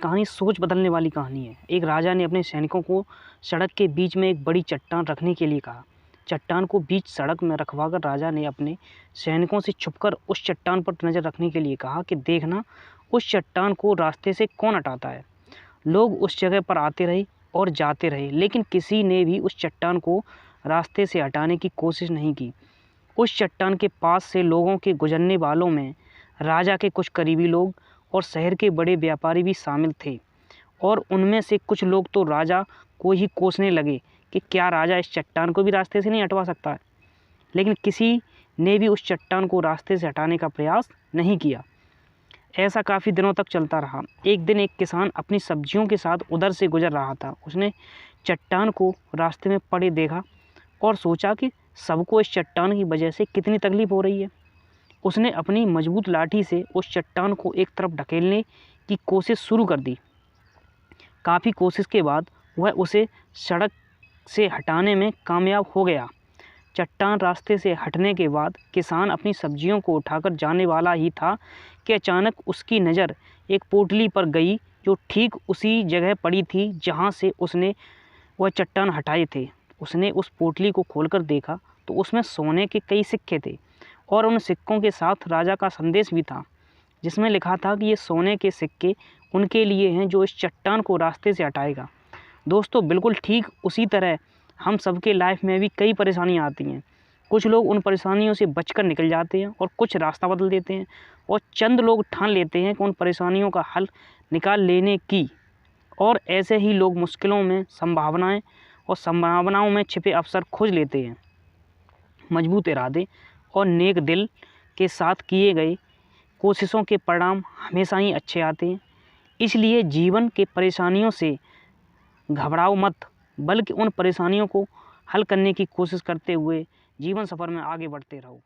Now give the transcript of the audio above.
कहानी सोच बदलने वाली कहानी है। एक राजा ने अपने सैनिकों को सड़क के बीच में एक बड़ी चट्टान रखने के लिए कहा। चट्टान को बीच सड़क में रखवाकर राजा ने अपने सैनिकों से छुपकर उस चट्टान पर नज़र रखने के लिए कहा कि देखना उस चट्टान को रास्ते से कौन हटाता है। लोग उस जगह पर आते रहे और जाते रहे, लेकिन किसी ने भी उस चट्टान को रास्ते से हटाने की कोशिश नहीं की। उस चट्टान के पास से लोगों के गुजरने वालों में राजा के कुछ करीबी लोग और शहर के बड़े व्यापारी भी शामिल थे, और उनमें से कुछ लोग तो राजा को ही कोसने लगे कि क्या राजा इस चट्टान को भी रास्ते से नहीं हटवा सकता है। लेकिन किसी ने भी उस चट्टान को रास्ते से हटाने का प्रयास नहीं किया। ऐसा काफ़ी दिनों तक चलता रहा। एक दिन एक किसान अपनी सब्जियों के साथ उधर से गुजर रहा था। उसने चट्टान को रास्ते में पड़े देखा और सोचा कि सबको इस चट्टान की वजह से कितनी तकलीफ़ हो रही है। उसने अपनी मजबूत लाठी से उस चट्टान को एक तरफ ढकेलने की कोशिश शुरू कर दी। काफ़ी कोशिश के बाद वह उसे सड़क से हटाने में कामयाब हो गया। चट्टान रास्ते से हटने के बाद किसान अपनी सब्जियों को उठाकर जाने वाला ही था कि अचानक उसकी नज़र एक पोटली पर गई जो ठीक उसी जगह पड़ी थी जहाँ से उसने वह चट्टान हटाए थे। उसने उस पोटली को खोलकर देखा तो उसमें सोने के कई सिक्के थे, और उन सिक्कों के साथ राजा का संदेश भी था, जिसमें लिखा था कि ये सोने के सिक्के उनके लिए हैं जो इस चट्टान को रास्ते से हटाएगा। दोस्तों, बिल्कुल ठीक उसी तरह हम सबके लाइफ में भी कई परेशानियां आती हैं। कुछ लोग उन परेशानियों से बचकर निकल जाते हैं और कुछ रास्ता बदल देते हैं, और चंद लोग ठान लेते हैं कि उन परेशानियों का हल निकाल लेने की। और ऐसे ही लोग मुश्किलों में संभावनाएं और संभावनाओं में छिपे अवसर खोज लेते हैं। मजबूत इरादे और नेक दिल के साथ किए गए कोशिशों के परिणाम हमेशा ही अच्छे आते हैं। इसलिए जीवन के परेशानियों से घबराओ मत, बल्कि उन परेशानियों को हल करने की कोशिश करते हुए जीवन सफ़र में आगे बढ़ते रहो।